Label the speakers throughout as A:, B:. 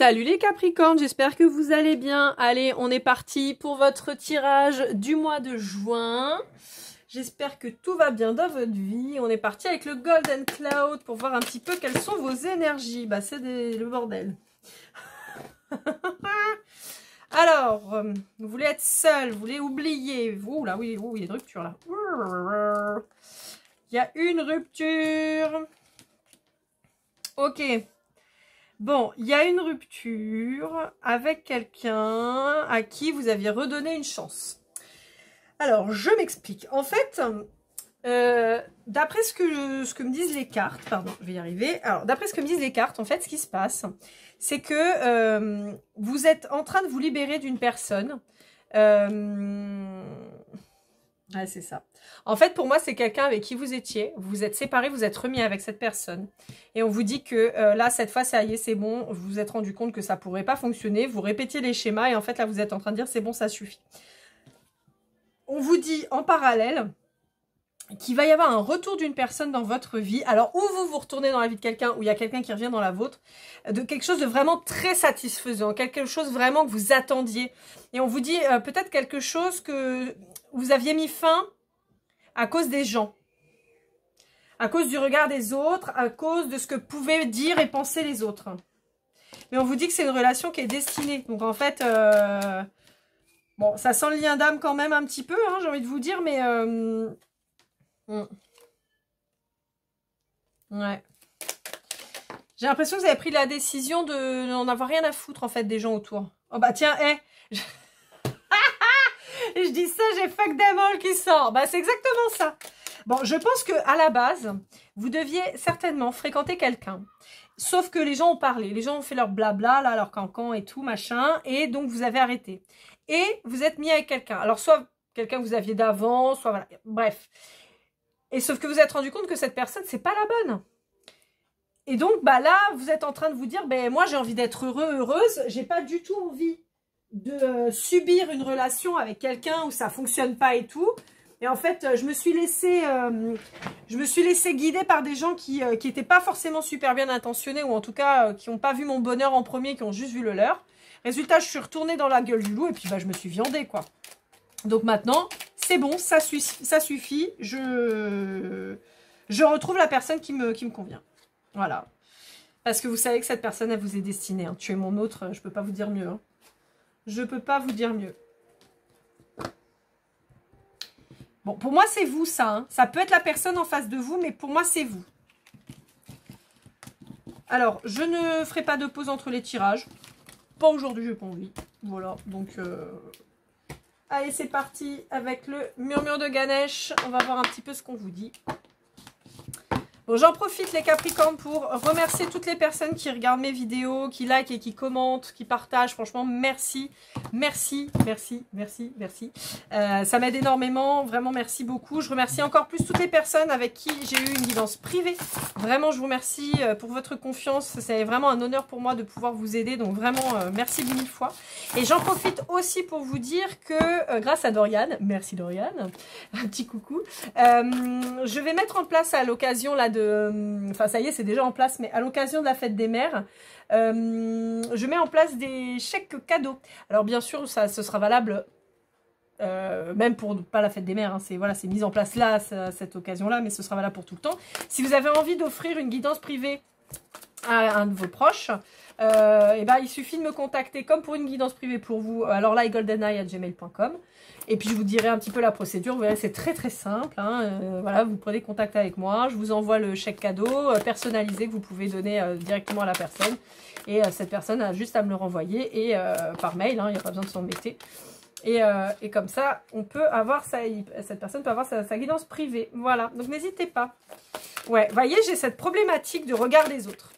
A: Salut les Capricornes, j'espère que vous allez bien. Allez, on est parti pour votre tirage du mois de juin. J'espère que tout va bien dans votre vie. On est parti avec le Golden Cloud pour voir un petit peu quelles sont vos énergies. Bah, c'est le bordel. Alors, vous voulez être seul, vous voulez oublier. Ouh là, oui, il y a une rupture là. Il y a une rupture. Ok. Bon, il y a une rupture avec quelqu'un à qui vous aviez redonné une chance. Alors, je m'explique. En fait, d'après ce que me disent les cartes, pardon, je vais y arriver. Alors, d'après ce que me disent les cartes, en fait, ce qui se passe, c'est que vous êtes en train de vous libérer d'une personne. Ouais, c'est ça. En fait, pour moi, c'est quelqu'un avec qui vous étiez. Vous vous êtes séparés, vous êtes remis avec cette personne. Et on vous dit que là, cette fois, ça y est, c'est bon. Vous vous êtes rendu compte que ça pourrait pas fonctionner. Vous répétiez les schémas et en fait, là, vous êtes en train de dire c'est bon, ça suffit. On vous dit en parallèle qu'il va y avoir un retour d'une personne dans votre vie. Alors, où vous vous retournez dans la vie de quelqu'un, ou il y a quelqu'un qui revient dans la vôtre, de quelque chose de vraiment très satisfaisant, quelque chose vraiment que vous attendiez. Et on vous dit peut-être quelque chose que vous aviez mis fin à cause des gens, à cause du regard des autres, à cause de ce que pouvaient dire et penser les autres. Mais on vous dit que c'est une relation qui est destinée. Donc en fait, bon, ça sent le lien d'âme quand même un petit peu, hein, j'ai envie de vous dire, mais... Ouais. J'ai l'impression que vous avez pris la décision de n'en avoir rien à foutre en fait des gens autour. Oh bah tiens, je dis ça, j'ai fuck them all qui sort. Bah c'est exactement ça. Bon, je pense que à la base, vous deviez certainement fréquenter quelqu'un. Sauf que les gens ont parlé, les gens ont fait leur blabla, là, leur cancan et tout, machin, et donc vous avez arrêté. Et vous êtes mis avec quelqu'un. Alors soit quelqu'un que vous aviez d'avant, soit voilà, bref. Et sauf que vous êtes rendu compte que cette personne, c'est pas la bonne. Et donc, bah là, vous êtes en train de vous dire, ben moi j'ai envie d'être heureux, heureuse, j'ai pas du tout envie de subir une relation avec quelqu'un où ça fonctionne pas et tout. Et en fait, je me suis laissée guider par des gens qui étaient pas forcément super bien intentionnés, ou en tout cas qui n'ont pas vu mon bonheur en premier, qui ont juste vu le leur. Résultat, je suis retournée dans la gueule du loup et puis bah je me suis viandée quoi. Donc maintenant, c'est bon, ça suffit. Je retrouve la personne qui me convient. Voilà. Parce que vous savez que cette personne, elle vous est destinée. Hein. Tu es mon autre, je peux pas vous dire mieux. Hein. Je peux pas vous dire mieux. Bon, pour moi, c'est vous, ça. Hein. Ça peut être la personne en face de vous, mais pour moi, c'est vous. Alors, je ne ferai pas de pause entre les tirages. Pas aujourd'hui, j'ai pas envie. Voilà, donc... Allez, c'est parti avec le murmure de Ganesh. On va voir un petit peu ce qu'on vous dit. Bon, j'en profite les Capricornes pour remercier toutes les personnes qui regardent mes vidéos, qui likent et qui commentent, qui partagent. Franchement, merci, merci, merci, merci, merci. Ça m'aide énormément, vraiment merci beaucoup. Je remercie encore plus toutes les personnes avec qui j'ai eu une guidance privée. Vraiment, je vous remercie pour votre confiance. C'est vraiment un honneur pour moi de pouvoir vous aider. Donc vraiment, merci 10 000 fois. Et j'en profite aussi pour vous dire que grâce à Doriane, merci Doriane, un petit coucou, je vais mettre en place à l'occasion là enfin ça y est, c'est déjà en place, mais à l'occasion de la fête des mères, je mets en place des chèques cadeaux. Alors bien sûr, ce sera valable même pour pas la fête des mères, hein, c'est mis en place là, cette occasion-là, mais ce sera valable pour tout le temps. Si vous avez envie d'offrir une guidance privée à un de vos proches, et ben, il suffit de me contacter comme pour une guidance privée pour vous. Alors là, goldeneye@gmail.com. Et puis je vous dirai un petit peu la procédure. Vous verrez, c'est très très simple. Hein. Voilà, vous prenez contact avec moi. Je vous envoie le chèque cadeau personnalisé que vous pouvez donner directement à la personne. Et cette personne a juste à me le renvoyer et par mail. Hein, il n'y a pas besoin de s'embêter. Et comme ça, on peut avoir cette personne peut avoir sa guidance privée. Voilà, donc n'hésitez pas. Ouais, voyez, j'ai cette problématique de regard des autres.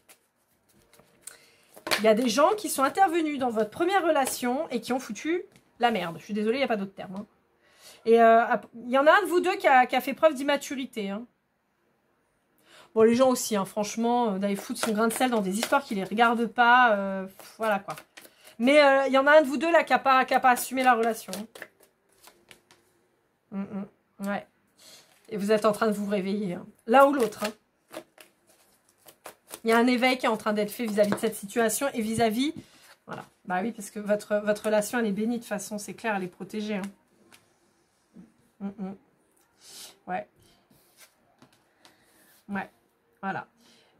A: Il y a des gens qui sont intervenus dans votre première relation et qui ont foutu la merde. Je suis désolée, il n'y a pas d'autre terme. Hein. Et il y en a un de vous deux qui a fait preuve d'immaturité. Hein. Bon, les gens aussi, hein, franchement, d'aller foutre son grain de sel dans des histoires qui ne les regardent pas. Voilà quoi. Mais il y en a un de vous deux là qui n'a pas assumé la relation. Ouais. Et vous êtes en train de vous réveiller. Hein. L'un ou l'autre. Hein. Il y a un éveil qui est en train d'être fait vis-à-vis de cette situation et vis-à-vis Voilà. Bah oui, parce que votre relation, elle est bénie de toute façon, c'est clair, elle est protégée. Hein. Ouais. Ouais. Voilà.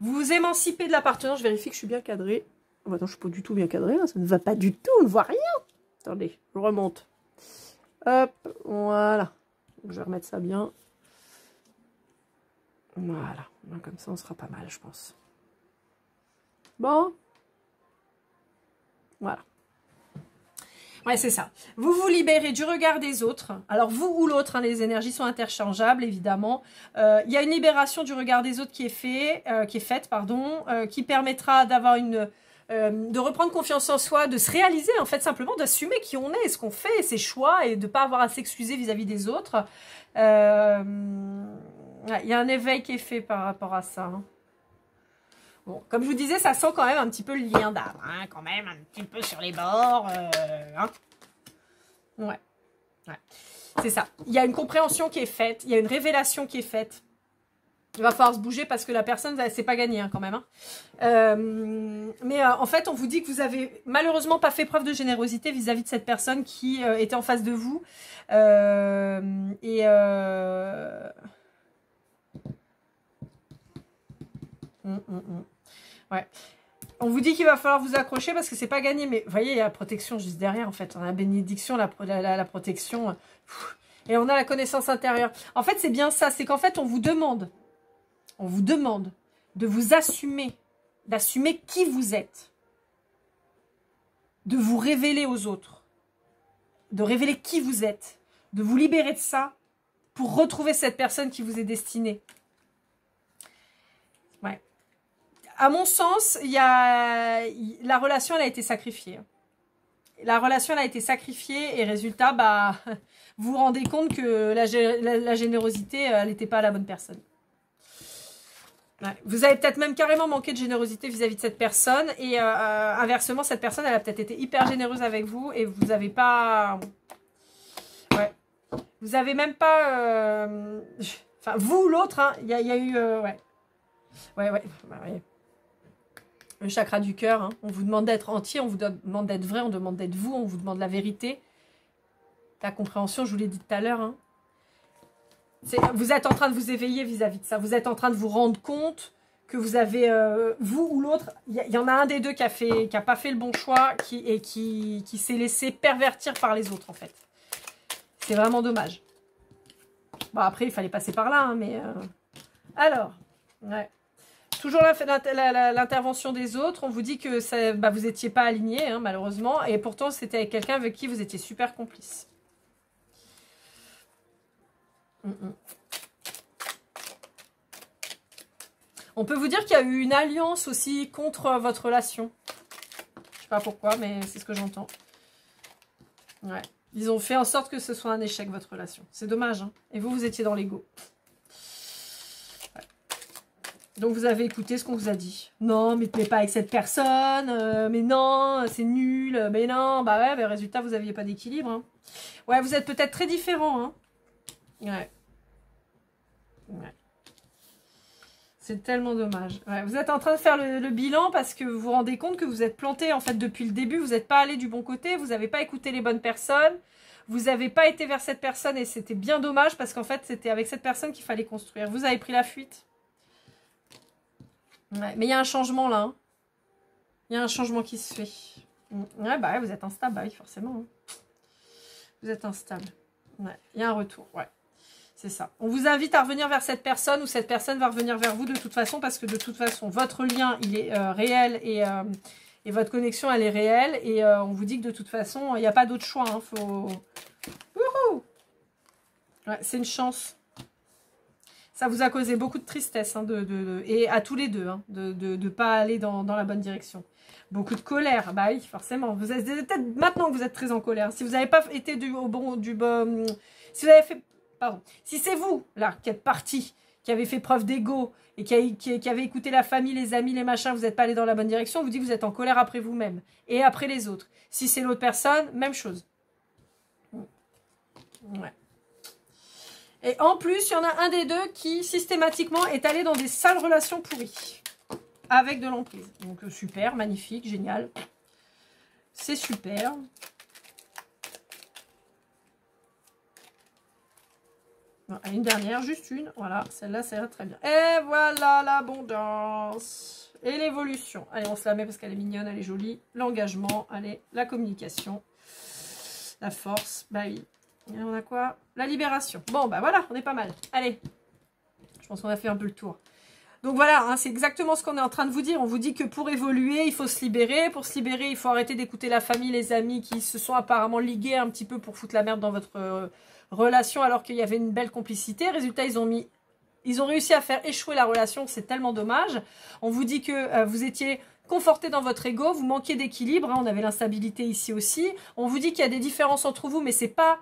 A: Vous vous émancipez de l'appartenance. Je vérifie que je suis bien cadrée. Oh, attends, je suis pas du tout bien cadrée. Là. Ça ne va pas du tout. On ne voit rien. Attendez, je remonte. Hop, voilà. Donc, je vais remettre ça bien. Voilà. Comme ça, on sera pas mal, je pense. Bon. Voilà. Ouais, c'est ça. Vous vous libérez du regard des autres. Alors, vous ou l'autre, hein, les énergies sont interchangeables, évidemment. Il y a une libération du regard des autres qui est faite, qui permettra d'avoir de reprendre confiance en soi, de se réaliser, en fait, simplement, d'assumer qui on est, ce qu'on fait, ses choix, et de ne pas avoir à s'excuser vis-à-vis des autres. Il y a un éveil qui est fait par rapport à ça. Hein. Bon, comme je vous disais, ça sent quand même un petit peu le lien d'âme, hein, quand même, un petit peu sur les bords. Hein. Ouais. C'est ça. Il y a une compréhension qui est faite, il y a une révélation qui est faite. Il va falloir se bouger parce que la personne, c'est pas gagné hein, quand même. Hein. Mais en fait, on vous dit que vous avez malheureusement pas fait preuve de générosité vis-à-vis de cette personne qui était en face de vous. Ouais. On vous dit qu'il va falloir vous accrocher parce que c'est pas gagné. Mais vous voyez, il y a la protection juste derrière en fait. On a la bénédiction, la protection. Et on a la connaissance intérieure. En fait, c'est bien ça. C'est qu'en fait, on vous demande de vous assumer, d'assumer qui vous êtes. De vous révéler aux autres. De révéler qui vous êtes. De vous libérer de ça pour retrouver cette personne qui vous est destinée. Ouais. À mon sens, la relation, elle a été sacrifiée. La relation, elle a été sacrifiée et résultat, bah, vous vous rendez compte que la générosité, elle n'était pas à la bonne personne. Ouais. Vous avez peut-être même carrément manqué de générosité vis-à-vis de cette personne et inversement, cette personne, elle a peut-être été hyper généreuse avec vous et vous n'avez pas... Ouais. Vous n'avez même pas... Enfin, vous ou l'autre, hein, il y a eu... Ouais. Ouais. Le chakra du cœur, hein. On vous demande d'être entier, on vous demande d'être vrai, on demande d'être vous, on vous demande la vérité. La compréhension, je vous l'ai dit tout à l'heure. Hein. Vous êtes en train de vous éveiller vis-à-vis de ça. Vous êtes en train de vous rendre compte que vous avez, vous ou l'autre, il y en a un des deux qui a pas fait le bon choix qui s'est laissé pervertir par les autres, en fait. C'est vraiment dommage. Bon, après, il fallait passer par là, hein, mais... Alors, ouais. Toujours l'intervention des autres. On vous dit que ça, bah, vous n'étiez pas aligné, hein, malheureusement. Et pourtant, c'était avec quelqu'un avec qui vous étiez super complice. On peut vous dire qu'il y a eu une alliance aussi contre votre relation. Je sais pas pourquoi, mais c'est ce que j'entends. Ouais. Ils ont fait en sorte que ce soit un échec, votre relation. C'est dommage, hein. Et vous étiez dans l'ego. Donc vous avez écouté ce qu'on vous a dit. Non, mais pas avec cette personne. Mais non, c'est nul. Mais non, bah ouais, bah, résultat, vous n'aviez pas d'équilibre. Hein. Ouais, vous êtes peut-être très différents. Hein. Ouais. C'est tellement dommage. Ouais, vous êtes en train de faire le bilan parce que vous vous rendez compte que vous êtes planté. En fait, depuis le début, vous n'êtes pas allé du bon côté. Vous n'avez pas écouté les bonnes personnes. Vous n'avez pas été vers cette personne et c'était bien dommage parce qu'en fait, c'était avec cette personne qu'il fallait construire. Vous avez pris la fuite. Ouais, mais il y a un changement là. Hein. Il y a un changement qui se fait. Ouais, bah ouais, vous êtes instable, bah oui, forcément. Hein. Vous êtes instable. Ouais, il y a un retour, ouais. C'est ça. On vous invite à revenir vers cette personne ou cette personne va revenir vers vous de toute façon parce que de toute façon, votre lien, il est réel et votre connexion, elle est réelle. Et on vous dit que de toute façon, il n'y a pas d'autre choix. Hein. Faut... Wouhou! Ouais, c'est une chance. Ça vous a causé beaucoup de tristesse hein, et à tous les deux hein, de ne pas aller dans la bonne direction. Beaucoup de colère, bah oui, forcément. Vous êtes peut-être maintenant que vous êtes très en colère. Si vous n'avez pas été si vous avez fait, pardon, si c'est vous là qui êtes parti, qui avez fait preuve d'ego et qui avez écouté la famille, les amis, les machins, vous n'êtes pas allé dans la bonne direction, on vous dit que vous êtes en colère après vous-même et après les autres. Si c'est l'autre personne, même chose. Ouais. Et en plus, il y en a un des deux qui, systématiquement, est allé dans des sales relations pourries. Avec de l'emprise. Donc, super, magnifique, génial. C'est super. Voilà, une dernière, juste une. Voilà, celle-là, ça ira très bien. Et voilà l'abondance. Et l'évolution. Allez, on se la met parce qu'elle est mignonne, elle est jolie. L'engagement, allez, la communication. La force, bah oui. Et on a quoi? La libération. Bon, bah voilà, on est pas mal. Allez. Je pense qu'on a fait un peu le tour. Donc voilà, hein, c'est exactement ce qu'on est en train de vous dire. On vous dit que pour évoluer, il faut se libérer. Pour se libérer, il faut arrêter d'écouter la famille, les amis qui se sont apparemment ligués un petit peu pour foutre la merde dans votre relation alors qu'il y avait une belle complicité. Résultat, ils ont réussi à faire échouer la relation. C'est tellement dommage. On vous dit que vous étiez conforté dans votre ego, vous manquiez d'équilibre. Hein, on avait l'instabilité ici aussi. On vous dit qu'il y a des différences entre vous, mais c'est pas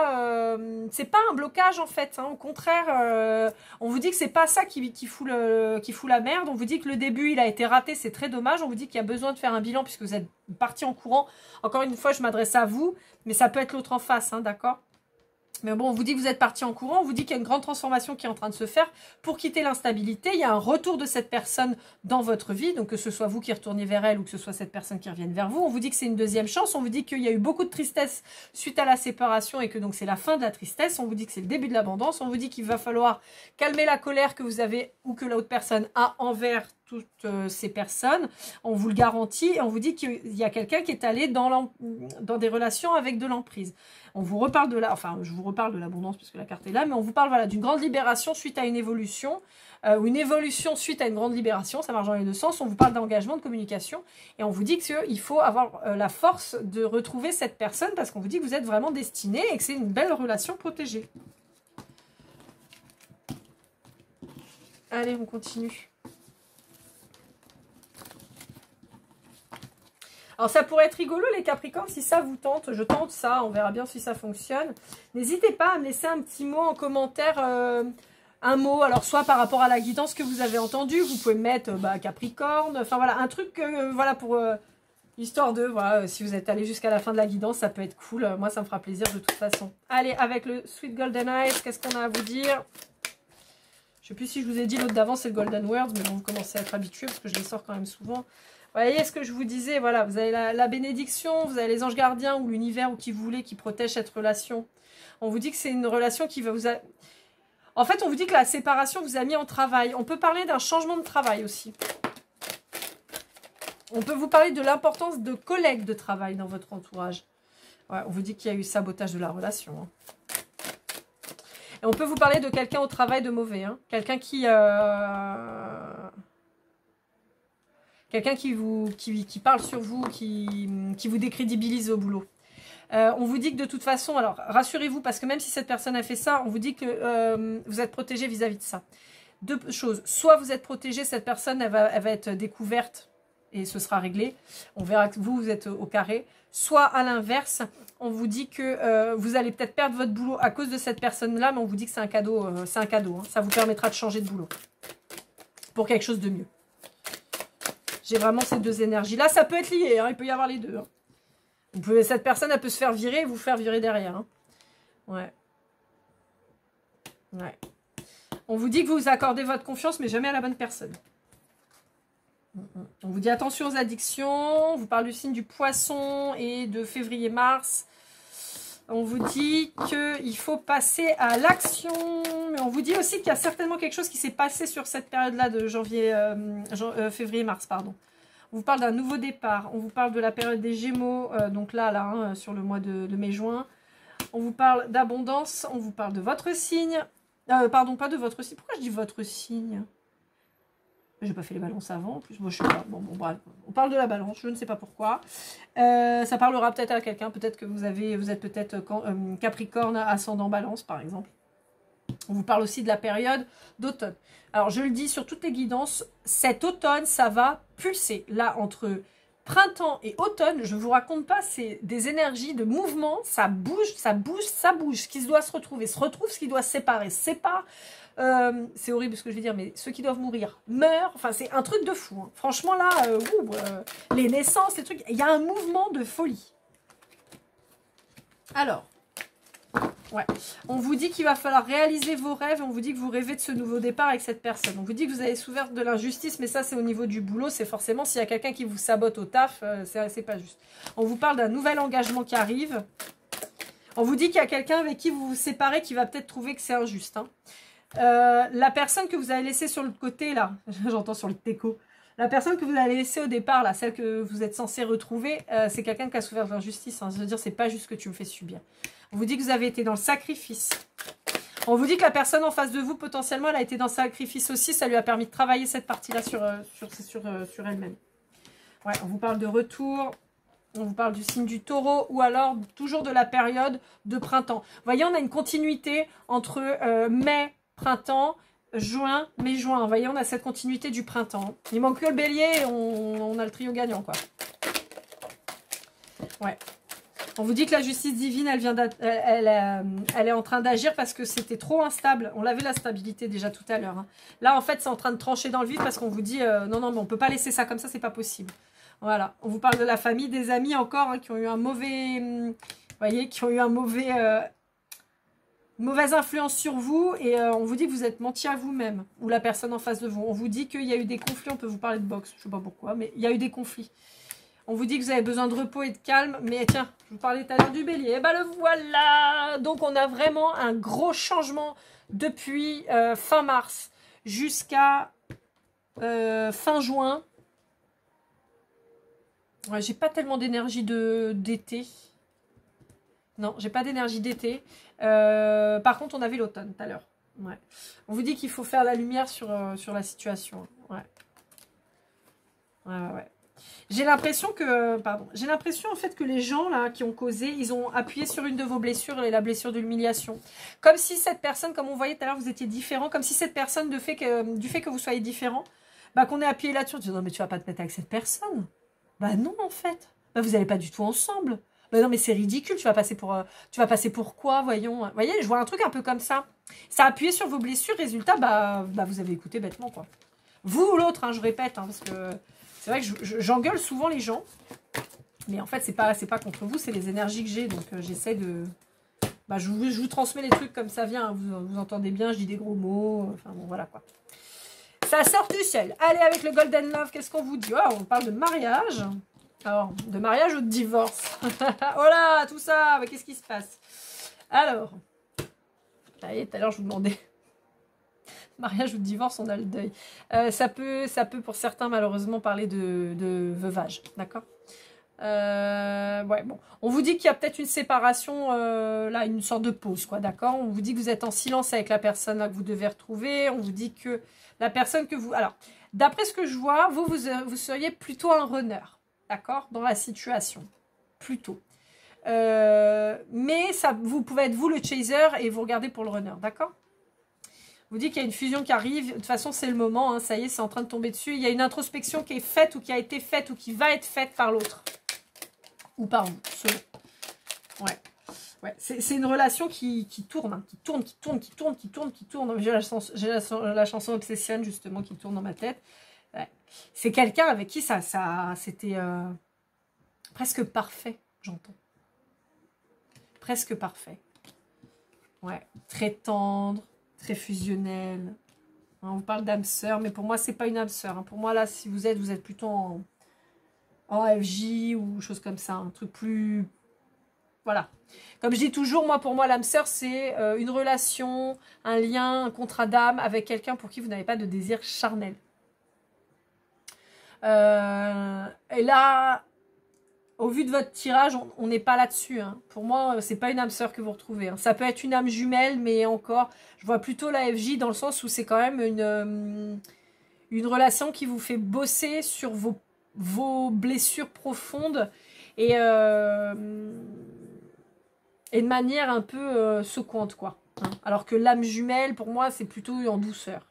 A: un blocage en fait, hein. Au contraire, on vous dit que c'est pas ça qui fout la merde. On vous dit que le début il a été raté, c'est très dommage. On vous dit qu'il y a besoin de faire un bilan puisque vous êtes parti en courant. Encore une fois, je m'adresse à vous, mais ça peut être l'autre en face, hein, d'accord? Mais bon, on vous dit que vous êtes parti en courant, on vous dit qu'il y a une grande transformation qui est en train de se faire pour quitter l'instabilité. Il y a un retour de cette personne dans votre vie, donc que ce soit vous qui retournez vers elle ou que ce soit cette personne qui revienne vers vous. On vous dit que c'est une deuxième chance, on vous dit qu'il y a eu beaucoup de tristesse suite à la séparation et que donc c'est la fin de la tristesse. On vous dit que c'est le début de l'abondance, on vous dit qu'il va falloir calmer la colère que vous avez ou que l'autre personne a envers toutes ces personnes. On vous le garantit et on vous dit qu'il y a quelqu'un qui est allé dans des relations avec de l'emprise. On vous reparle de je vous reparle de l'abondance parce que la carte est là, mais on vous parle voilà, d'une grande libération suite à une évolution, ou une évolution suite à une grande libération, ça marche dans les deux sens. On vous parle d'engagement, de communication, et on vous dit qu'il faut avoir la force de retrouver cette personne parce qu'on vous dit que vous êtes vraiment destiné et que c'est une belle relation protégée. Allez, on continue. Alors ça pourrait être rigolo les Capricornes, si ça vous tente, je tente ça, on verra bien si ça fonctionne. N'hésitez pas à me laisser un petit mot en commentaire, un mot, alors soit par rapport à la guidance que vous avez entendue, vous pouvez mettre Capricorne, enfin voilà, un truc voilà pour histoire de, voilà, si vous êtes allé jusqu'à la fin de la guidance, ça peut être cool, moi ça me fera plaisir de toute façon. Allez, avec le Sweet Golden Eyes, qu'est-ce qu'on a à vous dire? Je sais plus si je vous ai dit l'autre d'avant, c'est le Golden Words, mais bon, vous commencez à être habitués parce que je les sors quand même souvent. Vous voyez ce que je vous disais, voilà, vous avez la bénédiction, vous avez les anges gardiens ou l'univers ou qui vous voulez qui protège cette relation. On vous dit que c'est une relation qui va vous... En fait, on vous dit que la séparation vous a mis en travail. On peut parler d'un changement de travail aussi. On peut vous parler de l'importance de collègues de travail dans votre entourage. Ouais, on vous dit qu'il y a eu sabotage de la relation. Hein. Et on peut vous parler de quelqu'un au travail de mauvais. Hein. Quelqu'un qui... Quelqu'un qui parle sur vous, qui vous décrédibilise au boulot. On vous dit que de toute façon, alors rassurez-vous, parce que même si cette personne a fait ça, on vous dit que vous êtes protégé vis-à-vis de ça. Deux choses, soit vous êtes protégé, cette personne elle va être découverte et ce sera réglé. On verra que vous êtes au carré. Soit à l'inverse, on vous dit que vous allez peut-être perdre votre boulot à cause de cette personne-là, mais on vous dit que c'est un cadeau. Hein. Ça vous permettra de changer de boulot pour quelque chose de mieux. J'ai vraiment ces deux énergies-là. Ça peut être lié, hein, il peut y avoir les deux. Hein. Cette personne, elle peut se faire virer et vous faire virer derrière. Hein. Ouais. Ouais. On vous dit que vous accordez votre confiance, mais jamais à la bonne personne. On vous dit attention aux addictions. On vous parle du signe du poisson et de février-mars. On vous dit qu'il faut passer à l'action. Mais on vous dit aussi qu'il y a certainement quelque chose qui s'est passé sur cette période-là de février-mars, pardon. On vous parle d'un nouveau départ. On vous parle de la période des Gémeaux, donc là hein, sur le mois de mai-juin. On vous parle d'abondance. On vous parle de votre signe. Pardon, pas de votre signe. Pourquoi je dis votre signe? J'ai pas fait les balances avant. En plus, moi, je sais pas. Bon, bref. On parle de la balance. Je ne sais pas pourquoi. Ça parlera peut-être à quelqu'un. Peut-être que vous êtes peut-être Capricorne ascendant balance, par exemple. On vous parle aussi de la période d'automne. Alors, je le dis sur toutes les guidances, cet automne, ça va pulser. Là, entre printemps et automne, je ne vous raconte pas, c'est des énergies de mouvement. Ça bouge, ça bouge, ça bouge. Ce qui doit se retrouver, se retrouve. Ce qui doit se séparer, se sépare. C'est horrible ce que je vais dire, mais ceux qui doivent mourir meurent. Enfin, c'est un truc de fou. Hein. Franchement, là, les naissances, les trucs, il y a un mouvement de folie. Alors, Ouais. On vous dit qu'il va falloir réaliser vos rêves. On vous dit que vous rêvez de ce nouveau départ avec cette personne. On vous dit que vous avez souffert de l'injustice, mais ça, c'est au niveau du boulot. C'est forcément s'il y a quelqu'un qui vous sabote au taf, c'est pas juste. On vous parle d'un nouvel engagement qui arrive. On vous dit qu'il y a quelqu'un avec qui vous vous séparez qui va peut-être trouver que c'est injuste. Hein. La personne que vous avez laissée sur le côté, là, j'entends sur le teco. La personne que vous avez laissée au départ, là, celle que vous êtes censé retrouver, c'est quelqu'un qui a souffert de l'injustice. Hein. Je veux dire, c'est pas juste que tu me fais subir. On vous dit que vous avez été dans le sacrifice. On vous dit que la personne en face de vous, potentiellement, elle a été dans le sacrifice aussi. Ça lui a permis de travailler cette partie-là sur elle-même. Ouais, on vous parle de retour. On vous parle du signe du taureau ou alors toujours de la période de printemps. Vous voyez, on a une continuité entre mai, printemps, juin, mai-juin. Vous voyez, on a cette continuité du printemps. Il manque que le bélier et on a le trio gagnant, quoi. Ouais. On vous dit que la justice divine, elle est en train d'agir parce que c'était trop instable. On l'avait la stabilité déjà tout à l'heure. Hein. Là, en fait, c'est en train de trancher dans le vide parce qu'on vous dit non, mais on ne peut pas laisser ça comme ça, c'est pas possible. Voilà. On vous parle de la famille, des amis encore hein, qui ont eu un mauvais... vous voyez, qui ont eu un mauvaise influence sur vous et on vous dit que vous êtes menti à vous-même ou la personne en face de vous. On vous dit qu'il y a eu des conflits, on peut vous parler de boxe, je ne sais pas pourquoi, mais il y a eu des conflits. On vous dit que vous avez besoin de repos et de calme. Mais tiens, je vous parlais tout à l'heure du bélier. Et ben le voilà. Donc on a vraiment un gros changement depuis fin mars jusqu'à fin juin. Ouais, j'ai pas tellement d'énergie d'été. Non, j'ai pas d'énergie d'été. Par contre, on avait l'automne tout à l'heure. Ouais. On vous dit qu'il faut faire la lumière sur la situation. Ouais. Ouais. J'ai l'impression en fait que les gens là qui ont causé, ils ont appuyé sur une de vos blessures, et la blessure de l'humiliation. Comme si cette personne, comme on voyait tout à l'heure, vous étiez différent, comme si cette personne, du fait que vous soyez différent, bah qu'on ait appuyé là-dessus, non mais tu vas pas te mettre avec cette personne. Bah non en fait. Bah vous n'allez pas du tout ensemble. Bah non mais c'est ridicule, tu vas passer pour quoi, voyons. Vous voyez, je vois un truc un peu comme ça. Ça a appuyé sur vos blessures, résultat, bah vous avez écouté bêtement quoi. Vous ou l'autre, hein, je répète, hein, parce que c'est vrai que j'engueule souvent les gens, mais en fait, c'est pas contre vous, c'est les énergies que j'ai, donc j'essaie de... Bah, je vous transmets les trucs comme ça vient, hein, vous entendez bien, je dis des gros mots, enfin bon, voilà quoi. Ça sort du ciel. Allez, avec le Golden Love, qu'est-ce qu'on vous dit? Oh, on parle de mariage. Alors, de mariage ou de divorce? Oh là, tout ça, qu'est-ce qui se passe? Alors, ça y est, tout à l'heure, je vous demandais... Mariage ou divorce, on a le deuil. Ça peut pour certains malheureusement parler de veuvage, d'accord. Ouais, bon. On vous dit qu'il y a peut-être une séparation, là, une sorte de pause, quoi, d'accord. On vous dit que vous êtes en silence avec la personne là, que vous devez retrouver. On vous dit que la personne que vous... Alors, d'après ce que je vois, vous seriez plutôt un runner, d'accord, dans la situation. Plutôt. Mais ça, vous pouvez être vous le chaser et vous regardez pour le runner, d'accord. Vous dit qu'il y a une fusion qui arrive. De toute façon, c'est le moment. Hein, ça y est, c'est en train de tomber dessus. Il y a une introspection qui est faite ou qui a été faite ou qui va être faite par l'autre. Ou par vous, selon. Ouais. C'est une relation qui tourne, hein, qui tourne. J'ai la chanson Obsession, justement, qui tourne dans ma tête. Ouais. C'est quelqu'un avec qui c'était presque parfait, j'entends. Presque parfait. Ouais. Très tendre. Très fusionnel. On vous parle d'âme sœur, mais pour moi, c'est pas une âme sœur. Hein. Pour moi, là, si vous êtes plutôt en FJ ou chose comme ça. Un truc plus... Voilà. Comme je dis toujours, moi, pour moi, l'âme sœur, c'est une relation, un lien, un contrat d'âme avec quelqu'un pour qui vous n'avez pas de désir charnel. Et là... Au vu de votre tirage, on n'est pas là-dessus. Hein. Pour moi, c'est pas une âme sœur que vous retrouvez. Hein. Ça peut être une âme jumelle, mais encore, je vois plutôt la FJ dans le sens où c'est quand même une relation qui vous fait bosser sur vos blessures profondes et de manière un peu secouante, quoi. Hein. Alors que l'âme jumelle, pour moi, c'est plutôt en douceur.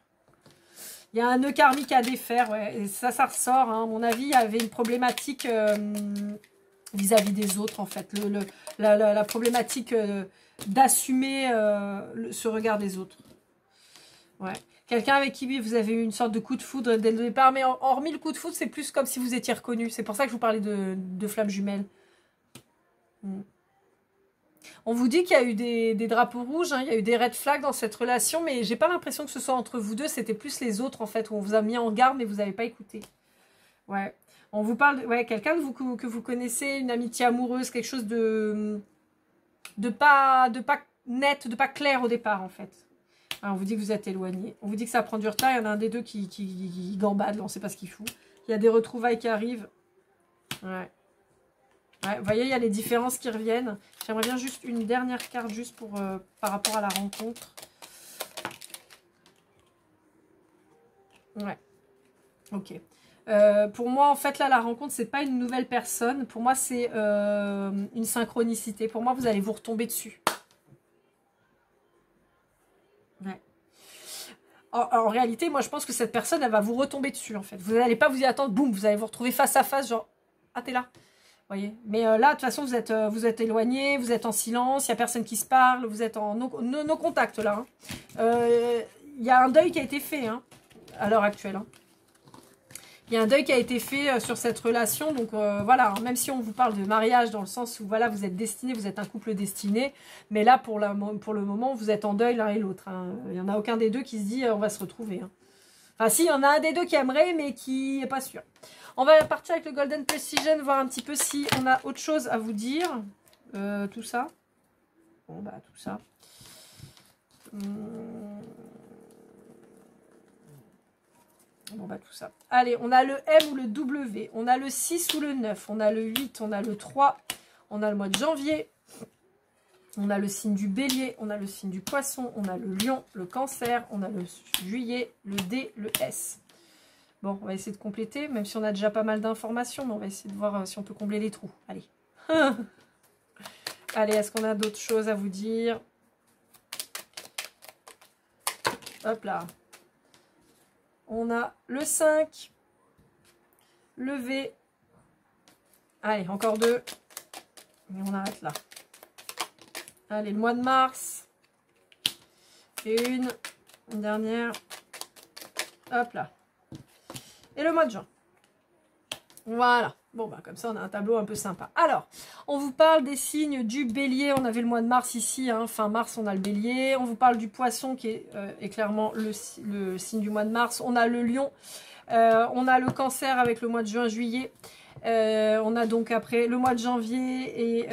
A: Il y a un nœud karmique à défaire, ouais. Et ça ressort. Hein. À mon avis, il y avait une problématique... vis-à-vis des autres, en fait. La problématique d'assumer ce regard des autres. Ouais. Quelqu'un avec qui vous avez eu une sorte de coup de foudre dès le départ, mais hormis le coup de foudre, c'est plus comme si vous étiez reconnu. C'est pour ça que je vous parlais de flammes jumelles. On vous dit qu'il y a eu des drapeaux rouges, hein, il y a eu des red flags dans cette relation, mais j'ai pas l'impression que ce soit entre vous deux, c'était plus les autres en fait, où on vous a mis en garde mais vous n'avez pas écouté. Ouais. On vous parle, ouais, quelqu'un que vous connaissez, une amitié amoureuse, quelque chose de pas net, de pas clair au départ en fait. Alors, on vous dit que vous êtes éloigné. On vous dit que ça prend du retard. Il y en a un des deux qui gambade. On ne sait pas ce qu'il fout. Il y a des retrouvailles qui arrivent. Ouais. Ouais, vous voyez, il y a les différences qui reviennent. J'aimerais bien juste une dernière carte juste pour par rapport à la rencontre. Ouais. Ok. Pour moi, en fait, là, la rencontre, c'est pas une nouvelle personne. Pour moi, c'est une synchronicité. Pour moi, vous allez vous retomber dessus. Ouais. En réalité, moi, je pense que cette personne, elle va vous retomber dessus, en fait. Vous n'allez pas vous y attendre, boum, vous allez vous retrouver face à face, genre, ah, t'es là. Vous voyez. Mais là, de toute façon, vous êtes éloigné, vous êtes en silence, il n'y a personne qui se parle, vous êtes en no contact, là. Il y a un deuil qui a été fait, hein, à l'heure actuelle. Hein. Il y a un deuil qui a été fait sur cette relation, donc voilà, même si on vous parle de mariage dans le sens où voilà, vous êtes destinés, vous êtes un couple destiné, mais là pour le moment vous êtes en deuil l'un et l'autre. Hein. Il n'y en a aucun des deux qui se dit on va se retrouver. Hein. Enfin si, il y en a un des deux qui aimerait mais qui n'est pas sûr. On va partir avec le Golden Precision, voir un petit peu si on a autre chose à vous dire. Tout ça. Bon bah tout ça. Bon bah tout ça. Allez, on a le M ou le W, on a le 6 ou le 9, on a le 8, on a le 3, on a le mois de janvier, on a le signe du bélier, on a le signe du poisson, on a le lion, le cancer, on a le juillet, le D, le S. Bon, on va essayer de compléter, même si on a déjà pas mal d'informations, mais on va essayer de voir si on peut combler les trous. Allez. Allez, est-ce qu'on a d'autres choses à vous dire? Hop là. On a le 5, le V. Allez, encore 2. Et on arrête là. Allez, le mois de mars. Et une dernière. Hop là. Et le mois de juin. Voilà. Bon, bah comme ça, on a un tableau un peu sympa. Alors, on vous parle des signes du bélier. On avait le mois de mars ici. Hein. Fin mars, on a le bélier. On vous parle du poisson qui est clairement le signe du mois de mars. On a le lion. On a le cancer avec le mois de juin, juillet. On a donc après le mois de janvier et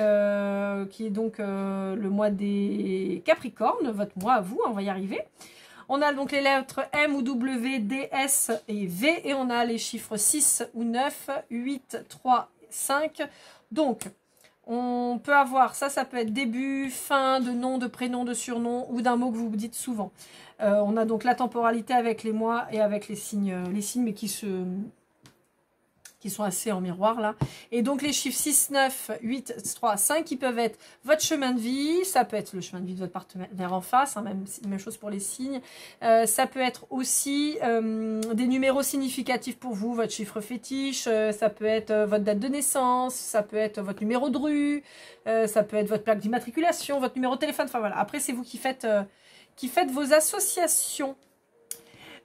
A: qui est donc le mois des Capricornes. Votre mois à vous, on va y arriver. On a donc les lettres M ou W, D, S et V. Et on a les chiffres 6 ou 9, 8, 3, 5. Donc, on peut avoir, ça peut être début, fin de nom, de prénom, de surnom ou d'un mot que vous dites souvent. On a donc la temporalité avec les mois et avec les signes mais qui sont assez en miroir là. Et donc les chiffres 6, 9, 8, 3, 5 qui peuvent être votre chemin de vie, ça peut être le chemin de vie de votre partenaire en face, hein, même chose pour les signes. Ça peut être aussi des numéros significatifs pour vous, votre chiffre fétiche, ça peut être votre date de naissance, ça peut être votre numéro de rue, ça peut être votre plaque d'immatriculation, votre numéro de téléphone, enfin voilà. Après c'est vous qui faites vos associations.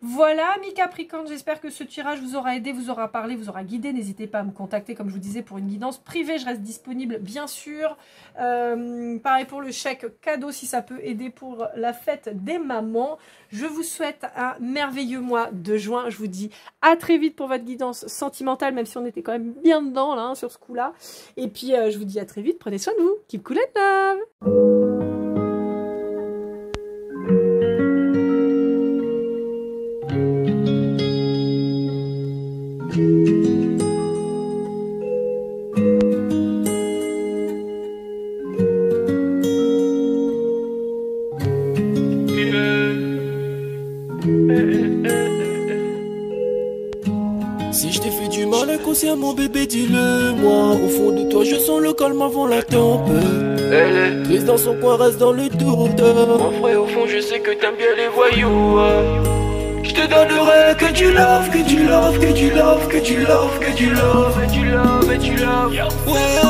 A: Voilà, mes Capricornes, j'espère que ce tirage vous aura aidé, vous aura parlé, vous aura guidé. N'hésitez pas à me contacter, comme je vous disais, pour une guidance privée. Je reste disponible, bien sûr. Pareil pour le chèque cadeau, si ça peut aider pour la fête des mamans. Je vous souhaite un merveilleux mois de juin. Je vous dis à très vite pour votre guidance sentimentale, même si on était quand même bien dedans, là, hein, sur ce coup-là. Et puis, je vous dis à très vite. Prenez soin de vous. Keep cool and love.
B: Si je t'ai fait du mal inconsciemment bébé dis-le moi. Au fond de toi je sens le calme avant la tempête. Elle est triste dans son coin, reste dans le doute. Mon frère au fond je sais que t'aimes bien les voyous. Je te donnerai que du love, que du love, que du love, que du love, que du love, et du love, et du love. Ouais,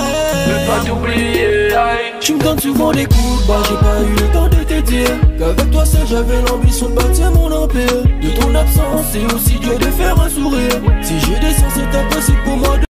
B: veux pas t'oublier. Tu me donnes souvent des coups de barre, j'ai pas eu le temps de te dire qu'avec toi seul j'avais l'ambition de bâtir mon empire. De ton absence c'est aussi dur de faire un sourire. Si je descends c'est impossible pour moi de